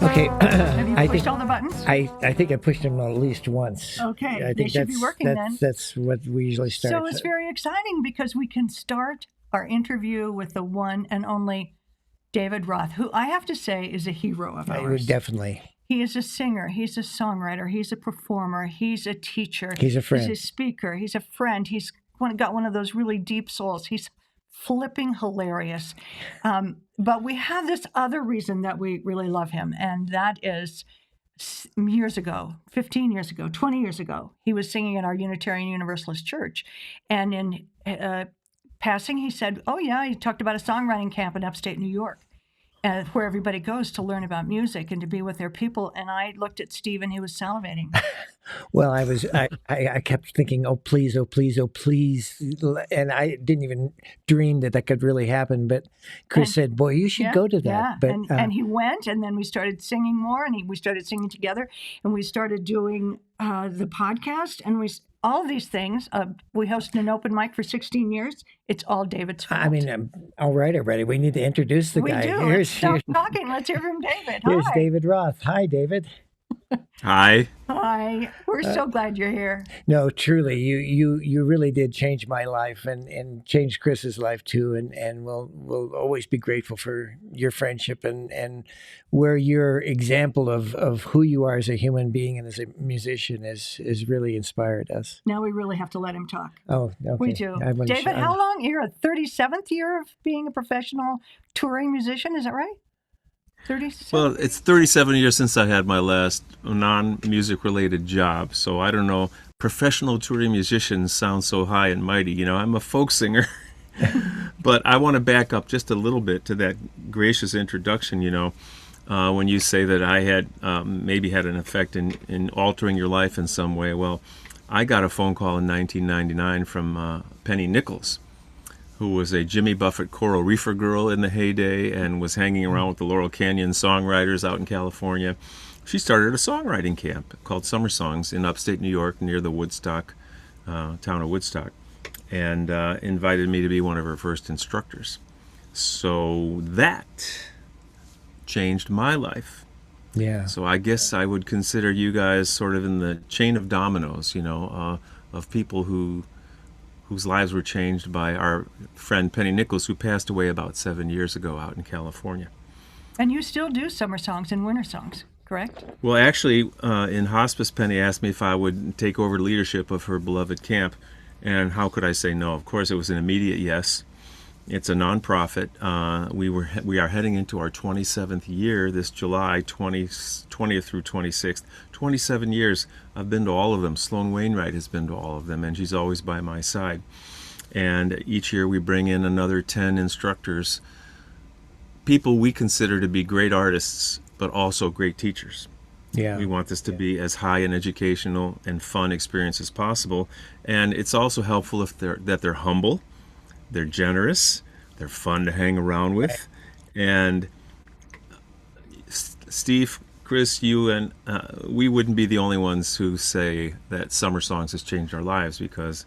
Okay, Have you I pushed think all the buttons? I think I pushed them at least once. Okay, I they think should be working then. That's what we usually start. So it's very exciting because we can start our interview with the one and only David Roth, who I have to say is a hero of I would ours. definitely. He is a singer, he's a songwriter, he's a performer, he's a teacher, He's a friend. he's a speaker, he's a friend, he's got one of those really deep souls. He's flipping hilarious. But we have this other reason that we really love him, and that is years ago, 15 years ago, 20 years ago, he was singing at our Unitarian Universalist Church. And in passing, he said, oh, yeah, he talked about a songwriting camp in upstate New York, where everybody goes to learn about music and to be with their people. And I looked at Steve, and he was salivating. Well, I kept thinking, oh, please, oh, please, oh, please. And I didn't even dream that could really happen. But Chris said, boy, you should go to that. Yeah, But, and he went, and then we started singing more, and we started singing together, and we started doing the podcast, and all these things. We hosted an open mic for 16 years. It's all David's fault. I mean, all right, already. We need to introduce the guy. We do. Stop talking. Let's hear from David. Here's Hi. David Roth. Hi, David. Hi. Hi. We're so glad you're here. No, truly, you really did change my life and change Chris's life too, and we'll always be grateful for your friendship and where your example of who you are as a human being and as a musician is really inspired us. Now we really have to let him talk. Oh, okay. We do. David, how long? You're a 37th year of being a professional touring musician, is that right? 37? Well, it's 37 years since I had my last non-music related job, so I don't know. Professional touring musicians sound so high and mighty. You know, I'm a folk singer. But I want to back up just a little bit to that gracious introduction, you know, when you say that I had maybe had an effect in altering your life in some way. Well, I got a phone call in 1999 from Penny Nichols, who was a Jimmy Buffett Coral Reefer girl in the heyday and was hanging around with the Laurel Canyon songwriters out in California. She started a songwriting camp called Summer Songs in upstate New York near the Woodstock, town of Woodstock, and invited me to be one of her first instructors. So that changed my life. Yeah. So I guess I would consider you guys sort of in the chain of dominoes, you know, of people whose lives were changed by our friend Penny Nichols, who passed away about 7 years ago out in California. And you still do summer songs and winter songs, correct? Well, actually, in hospice, Penny asked me if I would take over leadership of her beloved camp, and how could I say no? Of course, it was an immediate yes. It's a nonprofit. We are heading into our 27th year this July 20th through 26th. 27 years. I've been to all of them. Sloan Wainwright has been to all of them, and she's always by my side. And each year we bring in another 10 instructors, people we consider to be great artists, but also great teachers. Yeah. We want this to be as high an educational and fun experience as possible. And it's also helpful if they're humble, they're generous, they're fun to hang around with. And Steve, Chris, you and we wouldn't be the only ones who say that Summer Songs has changed our lives, because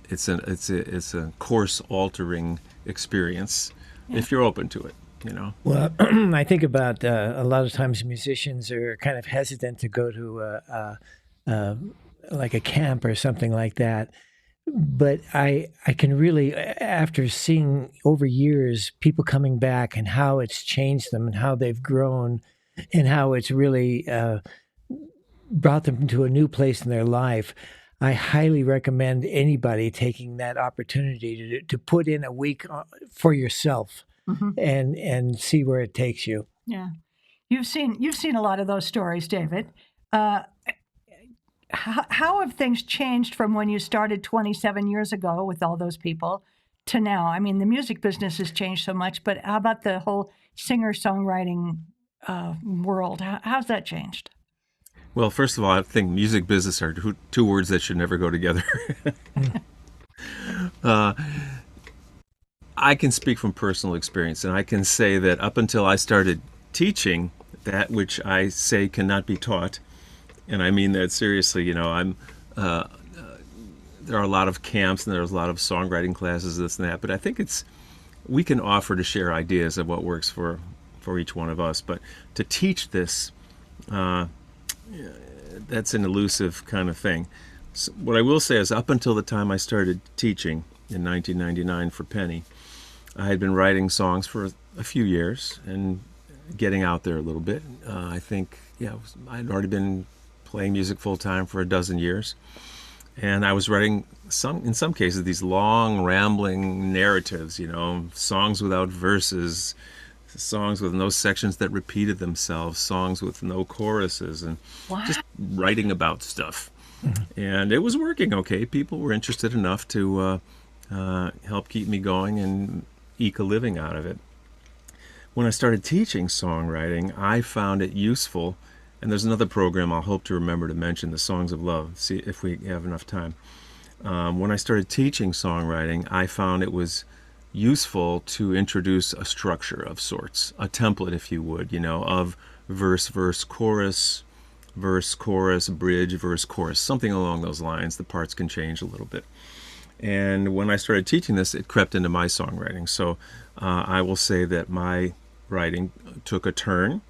it's a course-altering experience if you're open to it, you know. Well, I think about a lot of times musicians are kind of hesitant to go to like a camp or something like that. But I can really, after seeing over years people coming back and how it's changed them and how they've grown and how it's really brought them to a new place in their life, I highly recommend anybody taking that opportunity to put in a week for yourself and see where it takes you. Yeah, you've seen a lot of those stories, David. How have things changed from when you started 27 years ago with all those people to now? I mean, the music business has changed so much, but how about the whole singer-songwriting world? How's that changed? Well, first of all, I think music business are two words that should never go together. I can speak from personal experience, and I can say that up until I started teaching that which I say cannot be taught, and I mean that seriously, you know, there are a lot of camps and there's a lot of songwriting classes, this and that, but I think we can offer to share ideas of what works for for each one of us. But to teach this, that's an elusive kind of thing. So what I will say is, up until the time I started teaching in 1999 for Penny, I had been writing songs for a few years and getting out there a little bit. I think, I'd already been playing music full time for a dozen years. And I was writing in some cases, these long, rambling narratives, songs without verses, songs with no sections that repeated themselves, songs with no choruses, and just writing about stuff. And it was working okay. People were interested enough to help keep me going and eke a living out of it. When I started teaching songwriting, I found it useful. And there's another program I'll hope to remember to mention, the Songs of Love, see if we have enough time. When I started teaching songwriting, I found it was useful to introduce a structure of sorts, a template, if you would, of verse, verse, chorus, bridge, verse, chorus, something along those lines. The parts can change a little bit. And when I started teaching this, it crept into my songwriting. So I will say that my writing took a turn.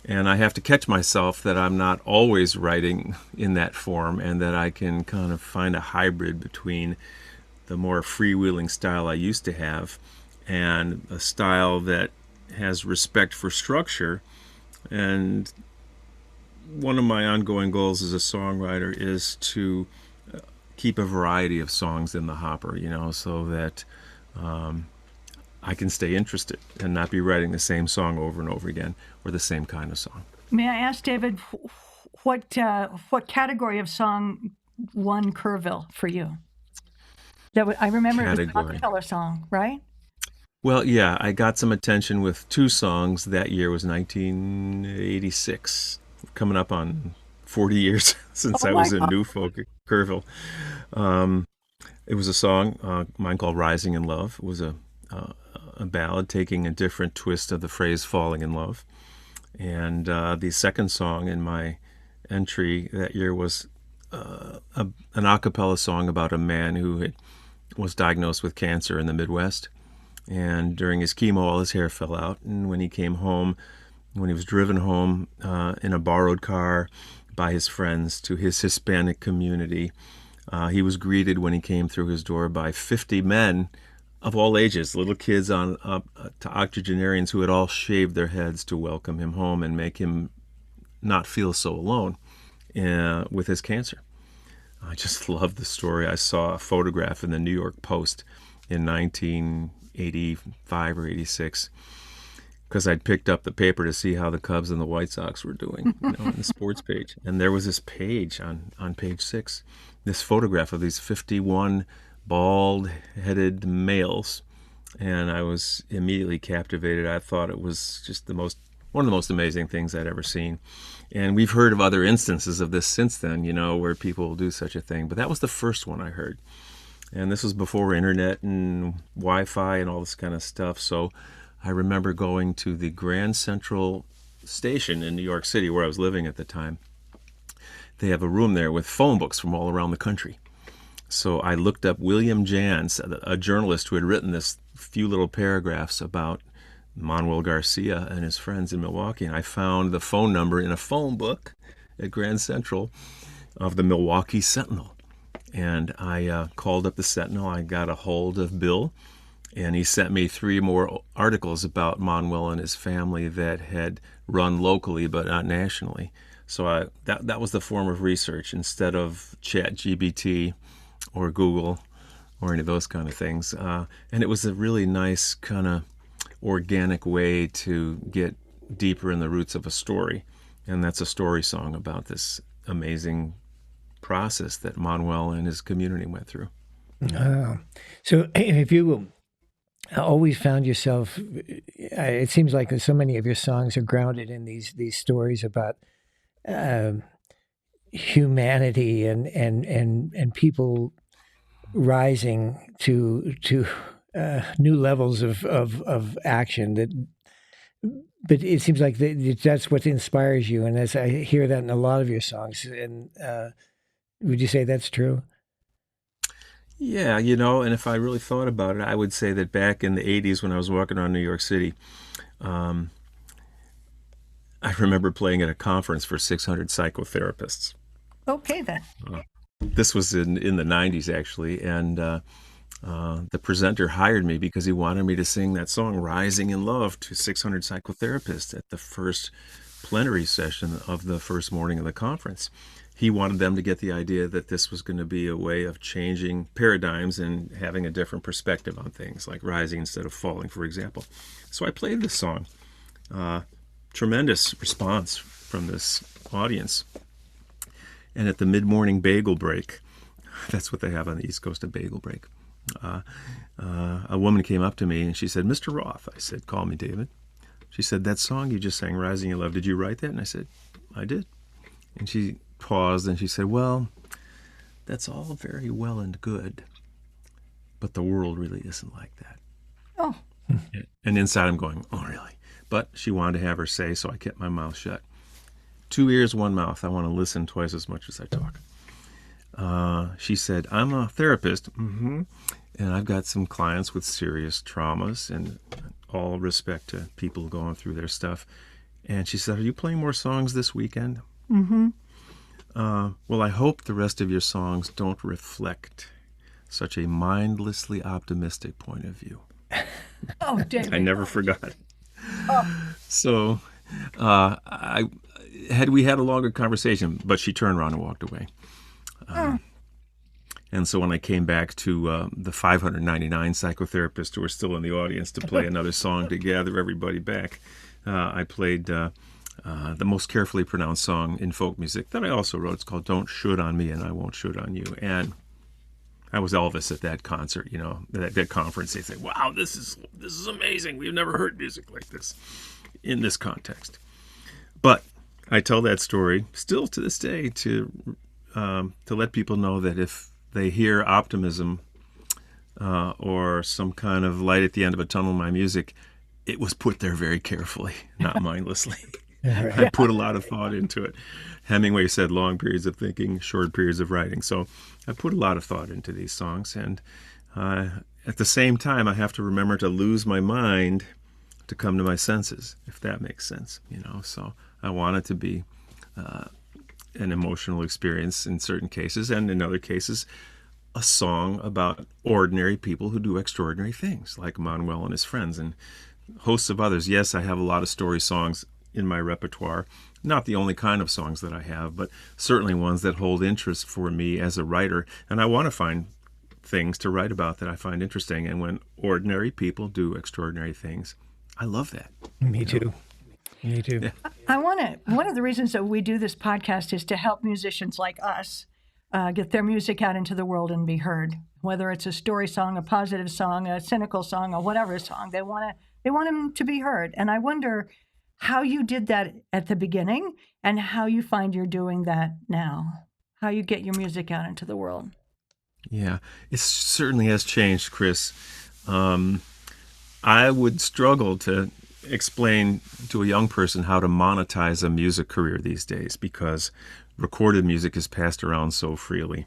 And I have to catch myself that I'm not always writing in that form, and that I can kind of find a hybrid between the more freewheeling style I used to have and a style that has respect for structure. And one of my ongoing goals as a songwriter is to keep a variety of songs in the hopper, so that I can stay interested and not be writing the same song over and over again, or the same kind of song. May I ask, David, what category of song won Kerrville for you? I remember it was a cappella song, right? Well, yeah, I got some attention with two songs. That year was 1986, coming up on 40 years since I was in New Folk at Kerrville. It was a song mine called "Rising in Love." It was a ballad taking a different twist of the phrase "falling in love." And the second song in my entry that year was an a cappella song about a man who was diagnosed with cancer in the Midwest. And during his chemo, all his hair fell out. And when he came home, when he was driven home in a borrowed car by his friends to his Hispanic community, he was greeted when he came through his door by 50 men of all ages, little kids on up to octogenarians, who had all shaved their heads to welcome him home and make him not feel so alone with his cancer. I just love the story. I saw a photograph in the New York Post in 1985 or 86, because I'd picked up the paper to see how the Cubs and the White Sox were doing, on the sports page. And there was this page on page 6, this photograph of these 51 bald-headed males, and I was immediately captivated. I thought it was just one of the most amazing things I'd ever seen. And we've heard of other instances of this since then, where people will do such a thing. But that was the first one I heard. And this was before internet and Wi-Fi and all this kind of stuff. So I remember going to the Grand Central Station in New York City, where I was living at the time. They have a room there with phone books from all around the country. So I looked up William Jans, a journalist who had written this few little paragraphs about Manuel Garcia and his friends in Milwaukee, and I found the phone number in a phone book at Grand Central of the Milwaukee Sentinel. And I called up the Sentinel. I got a hold of Bill, and he sent me 3 more articles about Manuel and his family that had run locally but not nationally. So that was the form of research, instead of ChatGPT or Google or any of those kind of things. And it was a really nice kind of organic way to get deeper in the roots of a story. And that's a story song about this amazing process that Manuel and his community went through. So if you always found yourself, it seems like so many of your songs are grounded in these stories about humanity and people rising to new levels of action. But it seems like that's what inspires you, and as I hear that in a lot of your songs. And would you say that's true? Yeah, and if I really thought about it, I would say that back in the 80s when I was walking around New York City, I remember playing at a conference for 600 psychotherapists. Okay, then. This was in the 90s, actually, and the presenter hired me because he wanted me to sing that song, Rising in Love, to 600 psychotherapists at the first plenary session of the first morning of the conference. He wanted them to get the idea that this was going to be a way of changing paradigms and having a different perspective on things, like rising instead of falling, for example. So I played this song. Tremendous response from this audience. And at the mid-morning bagel break, that's what they have on the East Coast, a bagel break, a woman came up to me and she said, "Mr. Roth." I said, "Call me David." She said, "That song you just sang, Rising in Love, did you write that?" And I said, "I did." And she paused and she said, "Well, that's all very well and good, but the world really isn't like that." Oh, And inside I'm going, "Oh, really?" But she wanted to have her say, so I kept my mouth shut. 2 ears, 1 mouth. I want to listen twice as much as I talk. She said, "I'm a therapist, and I've got some clients with serious traumas, and all respect to people going through their stuff." And she said, "Are you playing more songs this weekend?" "Well, I hope the rest of your songs don't reflect such a mindlessly optimistic point of view." oh, David. I never forgot. So we had a longer conversation, but she turned around and walked away. And so when I came back to the 599 psychotherapists who were still in the audience to play another song to gather everybody back, I played the most carefully pronounced song in folk music that I also wrote. It's called "Don't Should on Me and I Won't Should on You." And I was Elvis at that concert, that conference. They said, "Wow, this is amazing. We've never heard music like this in this context." But I tell that story still to this day to let people know that if they hear optimism or some kind of light at the end of a tunnel in my music, it was put there very carefully, not mindlessly. I put a lot of thought into it. Hemingway said long periods of thinking, short periods of writing. So I put a lot of thought into these songs. And at the same time, I have to remember to lose my mind to come to my senses, if that makes sense. So I want it to be an emotional experience in certain cases, and in other cases, a song about ordinary people who do extraordinary things, like Manuel and his friends and hosts of others. Yes, I have a lot of story songs in my repertoire. Not the only kind of songs that I have, but certainly ones that hold interest for me as a writer. And I want to find things to write about that I find interesting. And when ordinary people do extraordinary things, I love that. Me too. Me too. I want to. One of the reasons that we do this podcast is to help musicians like us get their music out into the world and be heard. Whether it's a story song, a positive song, a cynical song, or whatever song, they want them to be heard. And I wonder how you did that at the beginning and how you find you're doing that now. How you get your music out into the world. Yeah, it certainly has changed, Chris. I would struggle to explain to a young person how to monetize a music career these days because recorded music is passed around so freely.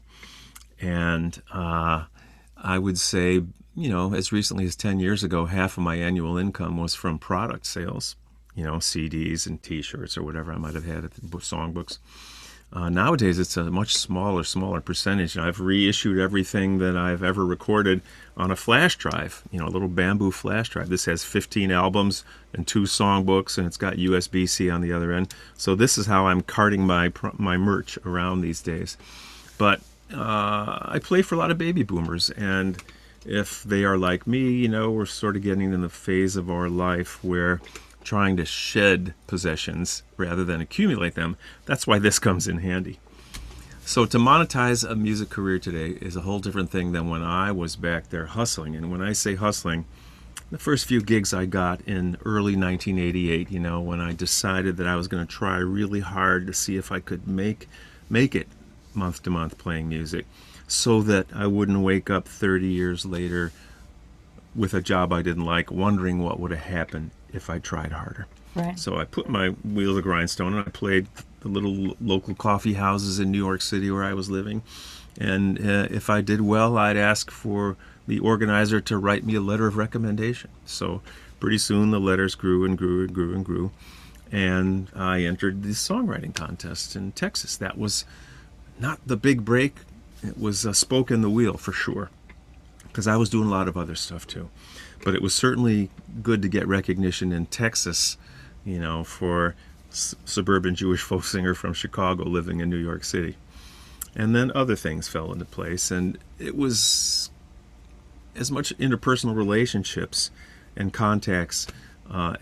And I would say, as recently as 10 years ago, half of my annual income was from product sales, CDs and T-shirts or whatever I might have had at the songbooks. Nowadays, it's a much smaller percentage. I've reissued everything that I've ever recorded on a flash drive, a little bamboo flash drive. This has 15 albums and 2 songbooks, and it's got USB-C on the other end. So this is how I'm carting my merch around these days. But I play for a lot of baby boomers, and if they are like me, we're sort of getting in the phase of our life where trying to shed possessions rather than accumulate them. That's why this comes in handy. So to monetize a music career today is a whole different thing than when I was back there hustling. And when I say hustling, the first few gigs I got in early 1988, when I decided that I was going to try really hard to see if I could make it month to month playing music so that I wouldn't wake up 30 years later with a job I didn't like, wondering what would have happened if I tried harder. Right. So I put my wheel to the grindstone and I played the little local coffee houses in New York City where I was living. And if I did well, I'd ask for the organizer to write me a letter of recommendation. So pretty soon the letters grew and grew and grew and grew. and I entered the songwriting contest in Texas. That was not the big break. It was a spoke in the wheel for sure, because I was doing a lot of other stuff too. But it was certainly good to get recognition in Texas, for suburban Jewish folk singer from Chicago living in New York City. And then other things fell into place, and it was as much interpersonal relationships and contacts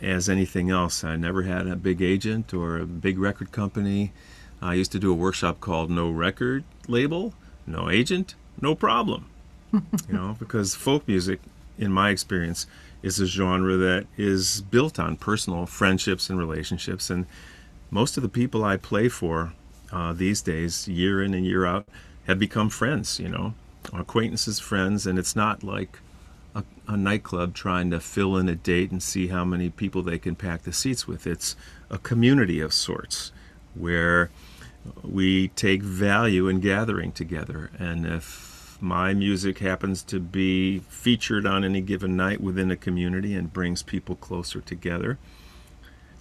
as anything else. I never had a big agent or a big record company. I used to do a workshop called No Record Label, No Agent, No Problem. Because folk music, in my experience, is a genre that is built on personal friendships and relationships. And most of the people I play for these days, year in and year out, have become friends, acquaintances, friends. And it's not like a nightclub trying to fill in a date and see how many people they can pack the seats with. It's a community of sorts where we take value in gathering together. And if my music happens to be featured on any given night within a community and brings people closer together,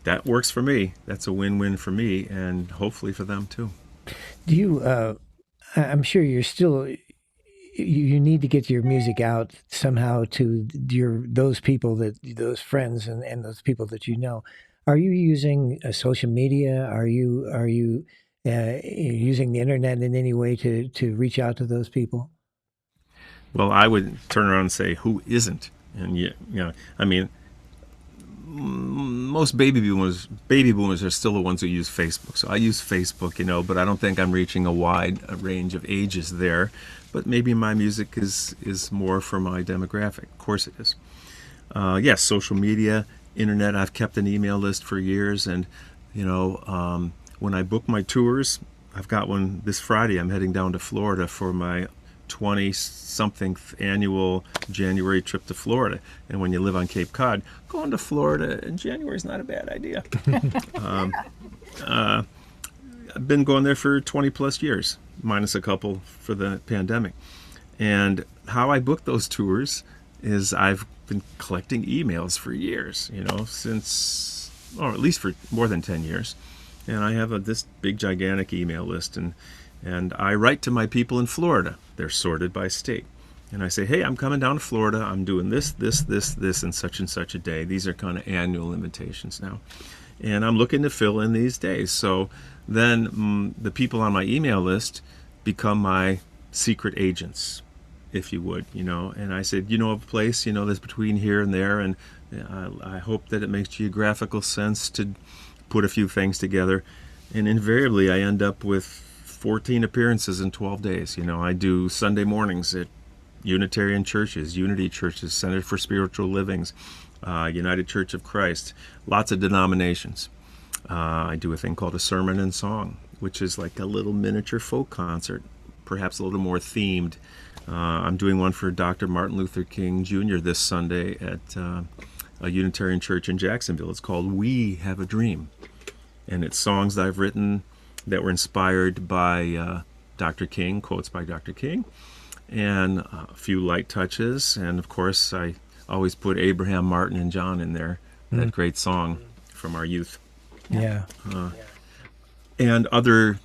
that works for me. That's a win-win for me, and hopefully for them too. Do you? I'm sure you're still. You need to get your music out somehow to those people, those friends and those people that you know. Are you using social media? Are you using the internet in any way to reach out to those people? Well, I would turn around and say, who isn't? And I mean, most baby boomers are still the ones who use Facebook. So I use Facebook, but I don't think I'm reaching a wide range of ages there. But maybe my music is more for my demographic. Of course it is. Yes, social media, internet. I've kept an email list for years, and when I book my tours, I've got one this Friday. I'm heading down to Florida for my 20-something annual January trip to Florida. And when you live on Cape Cod, going to Florida in January is not a bad idea. I've been going there for 20 plus years, minus a couple for the pandemic. And how I book those tours is I've been collecting emails for years, since, or at least for more than 10 years. And I have this big, gigantic email list, and I write to my people in Florida. They're sorted by state. And I say, hey, I'm coming down to Florida. I'm doing this, and such a day. These are kind of annual invitations now. And I'm looking to fill in these days. So then the people on my email list become my secret agents, if you would, And I said, of a place, that's between here and there. And I hope that it makes geographical sense to put a few things together. And invariably, I end up with 14 appearances in 12 days. I do Sunday mornings at Unitarian churches, Unity churches, Center for Spiritual Livings, United Church of Christ, lots of denominations. I do a thing called a sermon and song, which is like a little miniature folk concert, perhaps a little more themed. I'm doing one for Dr. Martin Luther King Jr. this Sunday at a Unitarian church in Jacksonville. It's called We Have a Dream. And it's songs that I've written that were inspired by Dr. King, quotes by Dr. King, and a few light touches. And of course, I always put Abraham, Martin, and John in there, that great song from our youth. Yeah. And other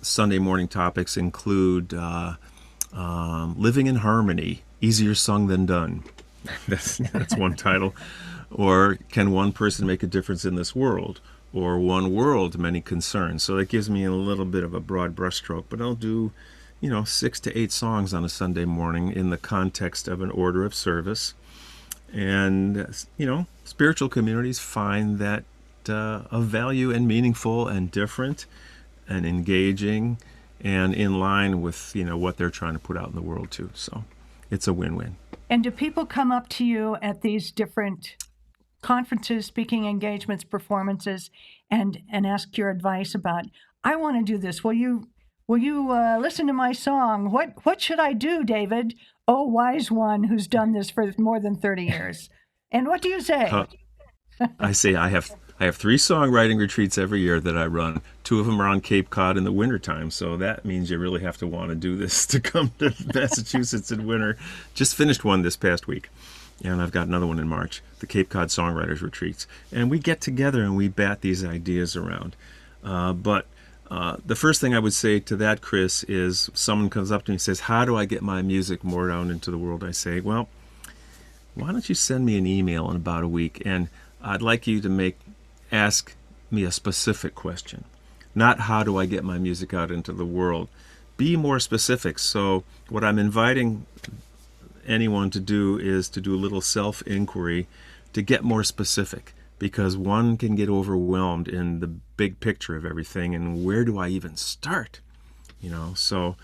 Sunday morning topics include living in harmony, easier sung than done. That's one title. Or can one person make a difference in this world? Or one world, many concerns. So that gives me a little bit of a broad brushstroke, but I'll do, 6 to 8 songs on a Sunday morning in the context of an order of service. And, spiritual communities find that of value and meaningful and different and engaging and in line with, what they're trying to put out in the world too. So it's a win-win. And do people come up to you at these different conferences, speaking engagements, performances, and ask your advice about, I want to do this. Will you listen to my song? What should I do, David? Oh, wise one who's done this for more than 30 years. And what do you say? I say I have 3 songwriting retreats every year that I run. 2 of them are on Cape Cod in the wintertime, so that means you really have to want to do this to come to Massachusetts in winter. Just finished one this past week. and I've got another one in March, the Cape Cod Songwriters Retreats. And we get together and we bat these ideas around. But the first thing I would say to that, Chris, is someone comes up to me and says, how do I get my music more out into the world? I say, well, why don't you send me an email in about a week, and I'd like you to ask me a specific question. Not how do I get my music out into the world. Be more specific. So what I'm inviting anyone to do is to do a little self-inquiry to get more specific, because one can get overwhelmed in the big picture of everything, and where do I even start? So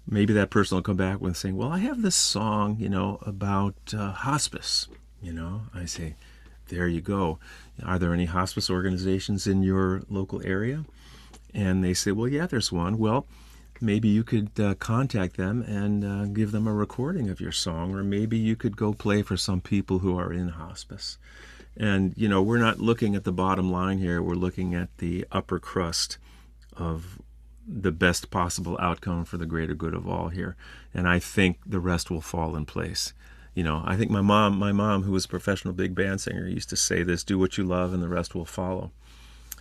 maybe that person will come back with saying, well, I have this song, about hospice. I say, there you go. Are there any hospice organizations in your local area? And they say, well, yeah, there's one. Well, maybe you could contact them and give them a recording of your song, or maybe you could go play for some people who are in hospice. And, we're not looking at the bottom line here. We're looking at the upper crust of the best possible outcome for the greater good of all here. And I think the rest will fall in place. I think my mom, who was a professional big band singer, used to say this: do what you love and the rest will follow.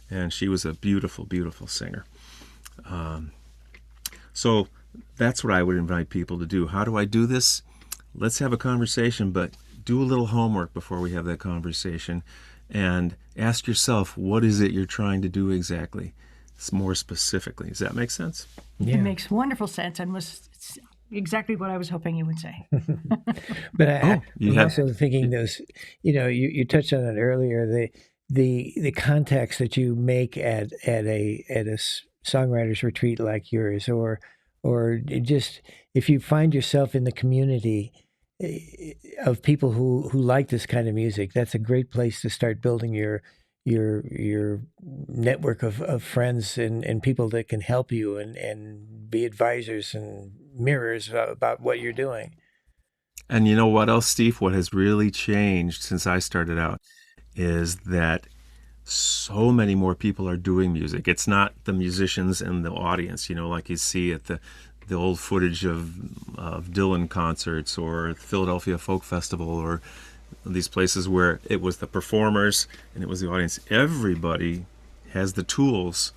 And she was a beautiful, beautiful singer. So that's what I would invite people to do. How do I do this? Let's have a conversation, but do a little homework before we have that conversation, and ask yourself, what is it you're trying to do exactly? It's more specifically. Does that make sense? It makes wonderful sense, and was exactly what I was hoping you would say. But I'm also thinking those, you touched on it earlier, the contacts that you make at a songwriters retreat like yours, or just if you find yourself in the community of people who like this kind of music, that's a great place to start building your network of friends and people that can help you and be advisors and mirrors about what you're doing. And you know what else, Steve? What has really changed since I started out is that so many more people are doing music. It's not the musicians and the audience, like you see at the old footage of Dylan concerts or Philadelphia Folk Festival, or these places where it was the performers and it was the audience. Everybody has the tools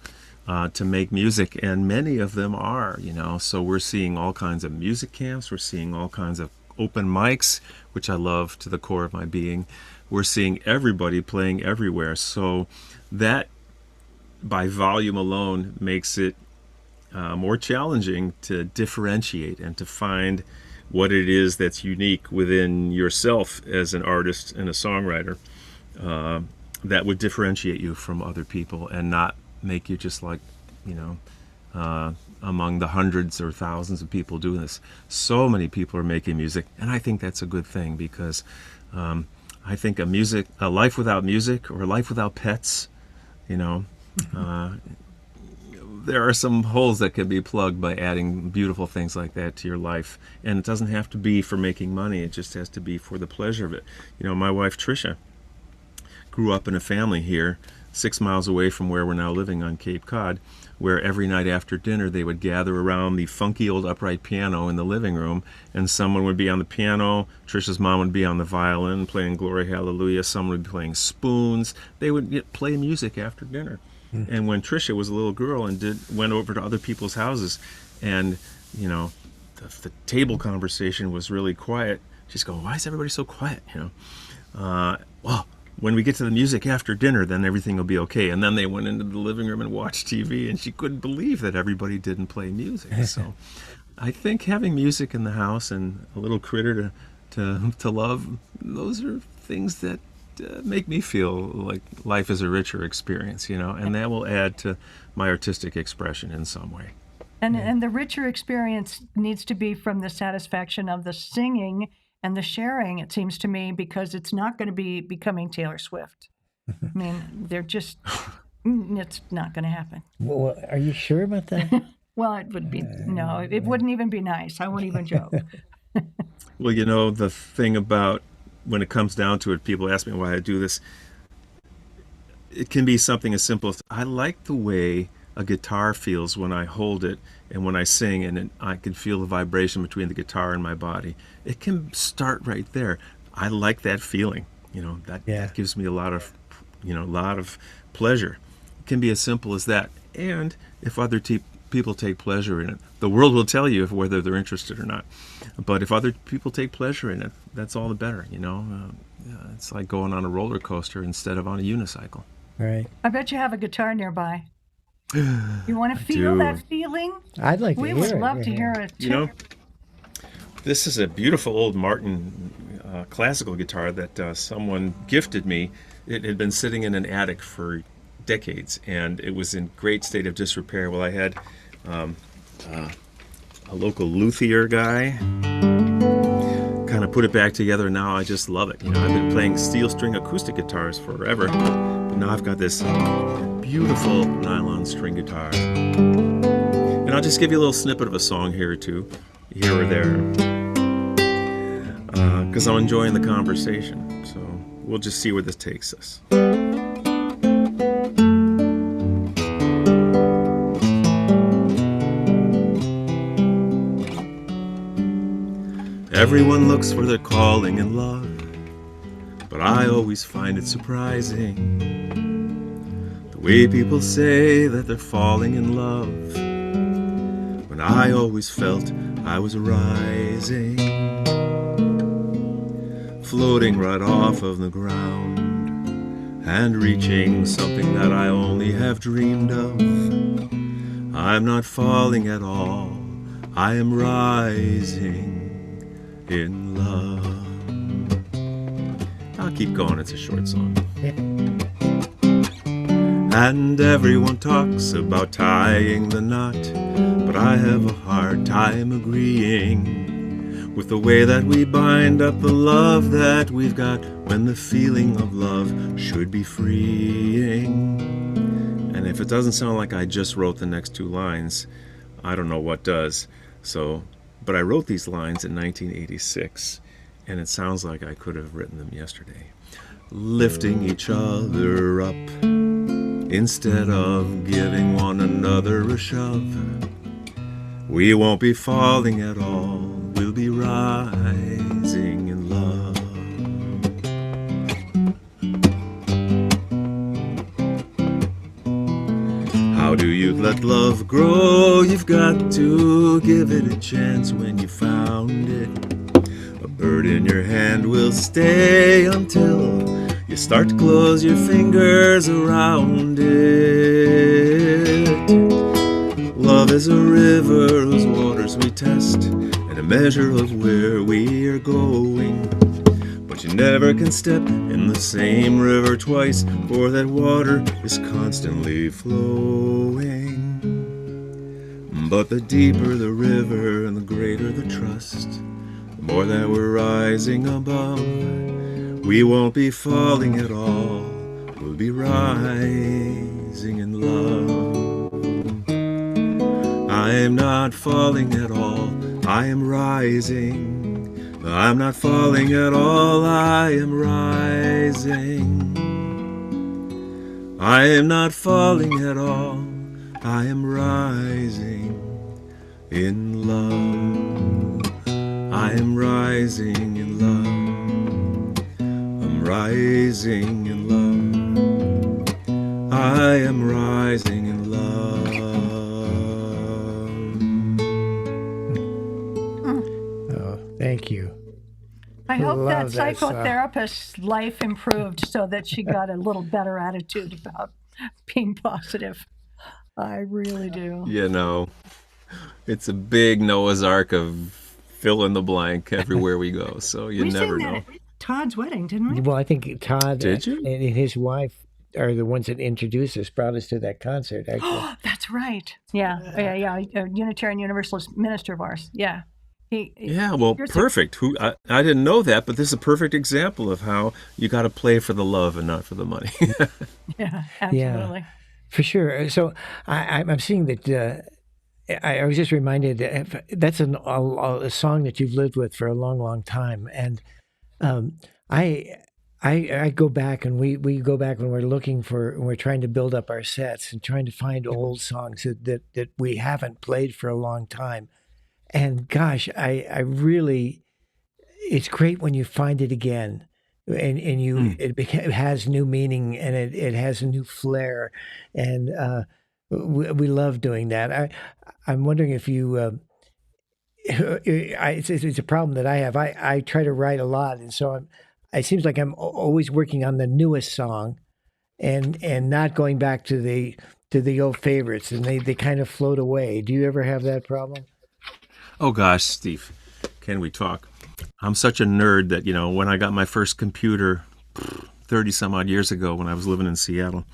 to make music, and many of them are, So we're seeing all kinds of music camps. We're seeing all kinds of open mics, which I love to the core of my being. We're seeing everybody playing everywhere. So that, by volume alone, makes it more challenging to differentiate and to find what it is that's unique within yourself as an artist and a songwriter that would differentiate you from other people and not make you just like, among the hundreds or thousands of people doing this. So many people are making music, and I think that's a good thing, because I think a life without music, or a life without pets, there are some holes that can be plugged by adding beautiful things like that to your life. And it doesn't have to be for making money. It just has to be for the pleasure of it. My wife, Tricia, grew up in a family here 6 miles away from where we're now living on Cape Cod, where every night after dinner they would gather around the funky old upright piano in the living room, and someone would be on the piano, Tricia's mom would be on the violin playing Glory Hallelujah, someone would be playing spoons. They would play music after dinner. And when Tricia was a little girl and went over to other people's houses, and the table conversation was really quiet, she's going, why is everybody so quiet? Well, when we get to the music after dinner, then everything will be okay. And then they went into the living room and watched TV, and she couldn't believe that everybody didn't play music. So I think having music in the house and a little critter to love, those are things that make me feel like life is a richer experience, and that will add to my artistic expression in some way. And the richer experience needs to be from the satisfaction of the singing and the sharing, it seems to me, because it's not going to be becoming Taylor Swift. I mean, it's not going to happen. Well, are you sure about that? Well, it would be, no, it wouldn't even be nice. I won't even joke. Well, the thing about when it comes down to it, people ask me why I do this. It can be something as simple as, I like the way a guitar feels when I hold it and when I sing, and I can feel the vibration between the guitar and my body. It can start right there. I like that feeling. You know, Yeah. that gives me a lot of, a lot of pleasure. It can be as simple as that. And if other people take pleasure in it, the world will tell you whether they're interested or not. But if other people take pleasure in it, that's all the better. It's like going on a roller coaster instead of on a unicycle. Right. I bet you have a guitar nearby. You want to feel do. that feeling? I'd like to We hear would it. love to Yeah. hear it too. You know, this is a beautiful old Martin classical guitar that someone gifted me. It had been sitting in an attic for decades, and it was in great state of disrepair. Well, I had a local luthier guy kind of put it back together, and now I just love it. I've been playing steel string acoustic guitars forever, but now I've got this beautiful nylon string guitar. And I'll just give you a little snippet of a song here or two, here or there, because I'm enjoying the conversation. So we'll just see where this takes us. Everyone looks for their calling in love, but I always find it surprising the way people say that they're falling in love, when I always felt I was rising, floating right off of the ground and reaching something that I only have dreamed of. I'm not falling at all, I am rising in love. I'll keep going, it's a short song. And everyone talks about tying the knot, but I have a hard time agreeing with the way that we bind up the love that we've got, when the feeling of love should be freeing. And if it doesn't sound like I just wrote the next two lines, I don't know what does. But I wrote these lines in 1986, and it sounds like I could have written them yesterday. Lifting each other up instead of giving one another a shove. We won't be falling at all, we'll be rising in love. How do you let love grow? You've got to give it a chance when you found it. A bird in your hand will stay until you start to close your fingers around it. Love is a river whose waters we test, and a measure of where we are going. But you never can step in the same river twice, for that water is constantly flowing. But the deeper the river and the greater the trust, the more that we're rising above. We won't be falling at all, we'll be rising in love. I am not falling at all, I am rising. I'm not falling at all, I am rising. I am not falling at all, I am rising in love. I am rising in love. I'm rising in love. I am rising in love. Oh, thank you. I hope that Love that song. psychotherapist's life improved so that she got a little better attitude about being positive. I really do. It's a big Noah's Ark of fill in the blank everywhere we go, so you We never sang that know. at Todd's wedding, didn't we? Well, I think Todd Did you? and his wife are the ones that introduced us, brought us to that concert, actually. That's right. Yeah. A Unitarian Universalist minister of ours. Yeah. Yeah, well, Here's perfect. I didn't know that, but this is a perfect example of how you got to play for the love and not for the money. Yeah, absolutely. For sure. So I'm seeing that. I was just reminded that that's a song that you've lived with for a long, long time, and I go back, and we go back when we're trying to build up our sets and trying to find old songs that we haven't played for a long time. And gosh, I really, it's great when you find it again, and it has new meaning, and it has a new flair, and we love doing that. I'm wondering if you. It's a problem that I have. I try to write a lot, and so it seems like I'm always working on the newest song, and not going back to the old favorites, and they kind of float away. Do you ever have that problem? Oh gosh, Steve, can we talk? I'm such a nerd that, when I got my first computer 30 some odd years ago when I was living in Seattle,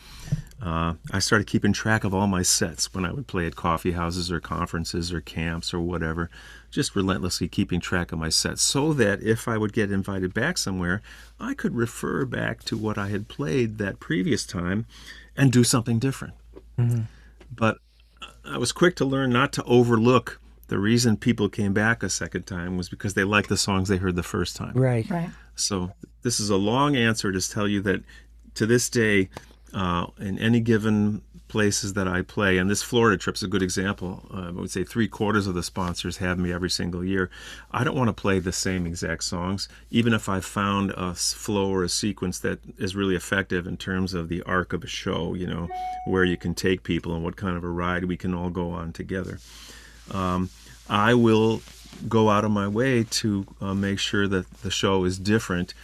I started keeping track of all my sets when I would play at coffee houses or conferences or camps or whatever, just relentlessly keeping track of my sets so that if I would get invited back somewhere, I could refer back to what I had played that previous time and do something different. Mm-hmm. But I was quick to learn not to overlook the reason people came back a second time was because they liked the songs they heard the first time. Right. Right. So this is a long answer to tell you that to this day, in any given places that I play, and this Florida trip's a good example. I would say 3/4 of the sponsors have me every single year. I don't want to play the same exact songs, even if I found a flow or a sequence that is really effective in terms of the arc of a show, where you can take people and what kind of a ride we can all go on together. I will go out of my way to make sure that the show is different,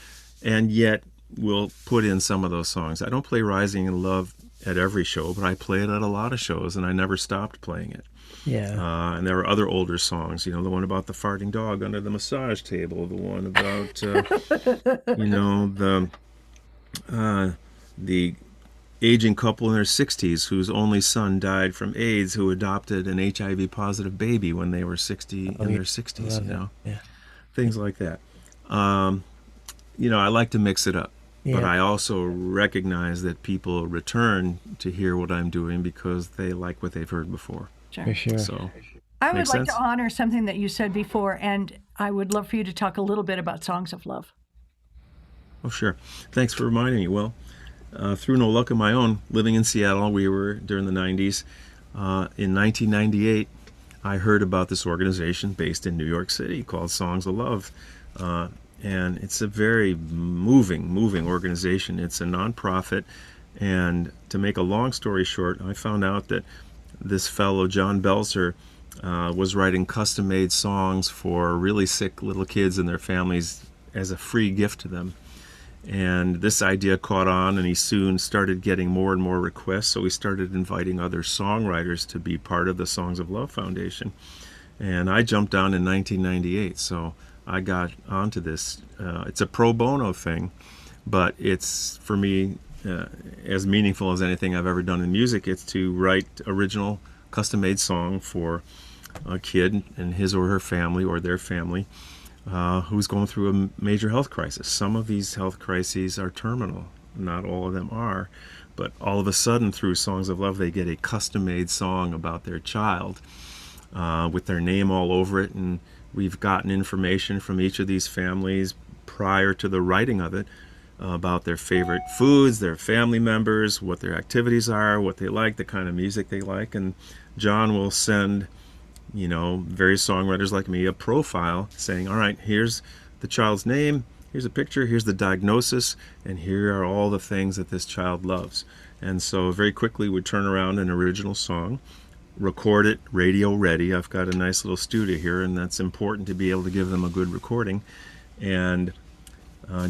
and yet we'll put in some of those songs. I don't play Rising in Love at every show, but I play it at a lot of shows, and I never stopped playing it. Yeah. And there are other older songs, the one about the farting dog under the massage table, the one about, the aging couple in their 60s whose only son died from AIDS, who adopted an HIV-positive baby when they were 60 in their 60s, Yeah. things like that. I like to mix it up. But Yeah. I also recognize that people return to hear what I'm doing because they like what they've heard before. Sure. For sure. So, I would makes like sense? to honor something that you said before, and I would love for you to talk a little bit about songs of love. Oh, sure. Thanks for reminding me. Well, through no luck of my own, living in Seattle, we were during the 90s. In 1998, I heard about this organization based in New York City called Songs of Love. And it's a very moving organization. It's a nonprofit. And to make a long story short, I found out that this fellow, John Belzer, was writing custom-made songs for really sick little kids and their families as a free gift to them. And this idea caught on, and he soon started getting more and more requests, so he started inviting other songwriters to be part of the Songs of Love Foundation. And I jumped on in 1998, so I got onto this. It's a pro bono thing, but it's, for me, as meaningful as anything I've ever done in music. It's to write original custom-made song for a kid and his or her family or their family who's going through a major health crisis. Some of these health crises are terminal. Not all of them are. But all of a sudden, through Songs of Love, they get a custom-made song about their child with their name all over it. And we've gotten information from each of these families prior to the writing of it about their favorite foods, their family members, what their activities are, what they like, the kind of music they like. And John will send, various songwriters like me a profile saying, all right, here's the child's name, here's a picture, here's the diagnosis, and here are all the things that this child loves. And so very quickly we turn around an original song, record it radio ready. I've got a nice little studio here, and that's important to be able to give them a good recording. And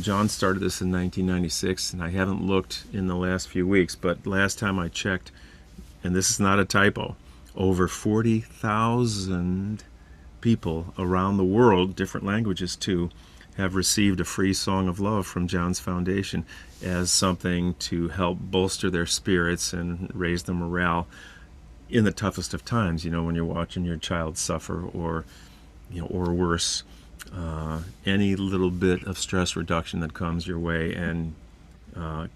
John started this in 1996, and I haven't looked in the last few weeks, but last time I checked, and this is not a typo, over 40,000 people around the world, different languages too, have received a free Song of Love from John's foundation as something to help bolster their spirits and raise their morale in the toughest of times, when you're watching your child suffer or worse. Any little bit of stress reduction that comes your way and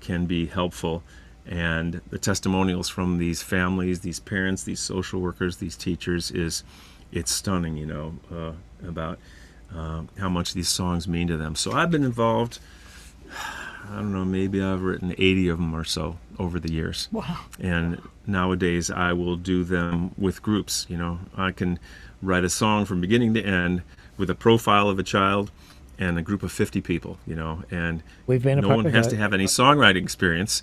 can be helpful. And the testimonials from these families, these parents, these social workers, these teachers it's stunning, about how much these songs mean to them. So I've been involved, I don't know, maybe I've written 80 of them or so over the years. Wow. And nowadays I will do them with groups. I can write a song from beginning to end with a profile of a child and a group of 50 people, and We've been a no part one of has that. to have any songwriting experience,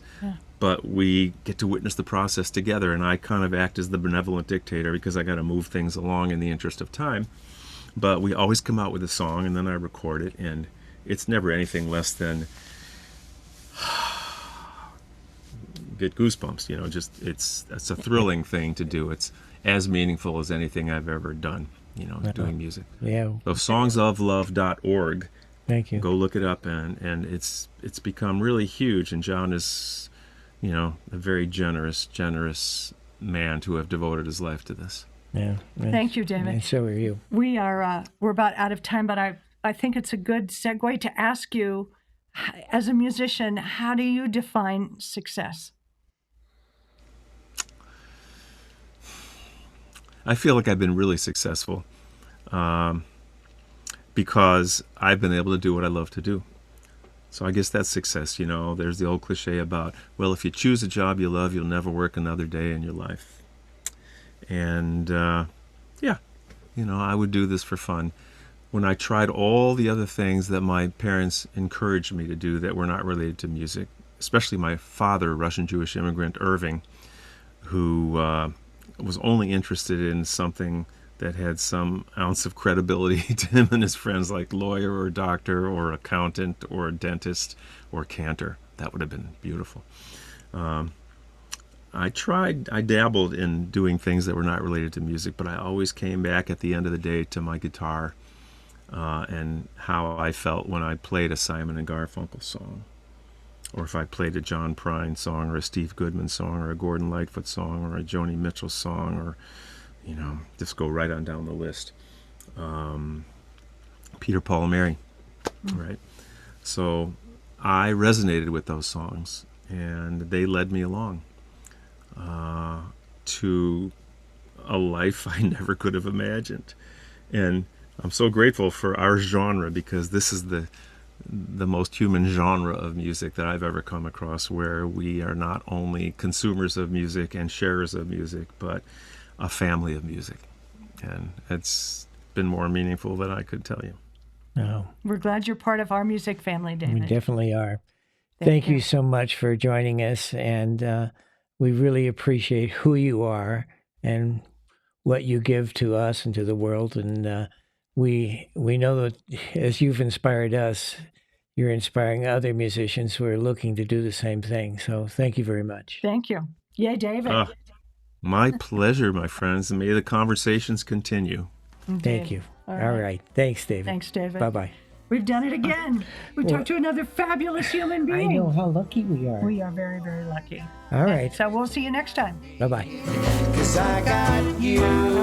but we get to witness the process together, and I kind of act as the benevolent dictator because I got to move things along in the interest of time. But we always come out with a song, and then I record it, and it's never anything less than get goosebumps. It's a thrilling thing to do. It's as meaningful as anything I've ever done, doing music. Yeah, So songsoflove.org, thank you. go look it up, and it's become really huge, and John is, a very generous man to have devoted his life to this. Yeah. Thank you, David. And so are you. We're about out of time, but I think it's a good segue to ask you, as a musician, how do you define success? I feel like I've been really successful because I've been able to do what I love to do. So I guess that's success. There's the old cliche about, well, if you choose a job you love, you'll never work another day in your life. And yeah, I would do this for fun. When I tried all the other things that my parents encouraged me to do that were not related to music, especially my father, Russian Jewish immigrant Irving, who was only interested in something that had some ounce of credibility to him and his friends, like lawyer or doctor or accountant or dentist or cantor. That would have been beautiful. I dabbled in doing things that were not related to music, but I always came back at the end of the day to my guitar and how I felt when I played a Simon and Garfunkel song, or if I played a John Prine song, or a Steve Goodman song, or a Gordon Lightfoot song, or a Joni Mitchell song, or just go right on down the list. Peter, Paul, and Mary, right? So I resonated with those songs, and they led me along to a life I never could have imagined. And I'm so grateful for our genre, because this is the most human genre of music that I've ever come across, where we are not only consumers of music and sharers of music, but a family of music. And it's been more meaningful than I could tell you. No, We're glad you're part of our music family, we David. definitely are. Thank Thank you so much for joining us, and we really appreciate who you are and what you give to us and to the world. And we know that as you've inspired us, you're inspiring other musicians who are looking to do the same thing. So thank you very much. Thank you. Yay, David. My pleasure, my friends, and may the conversations continue. Thank you. All All right. right. Thanks, David. Thanks, David. Bye-bye. We've done it again. We talked to another fabulous human I being. know how lucky we are. We are very, very lucky. All right. So we'll see you next time. Bye-bye. 'Cause I got you.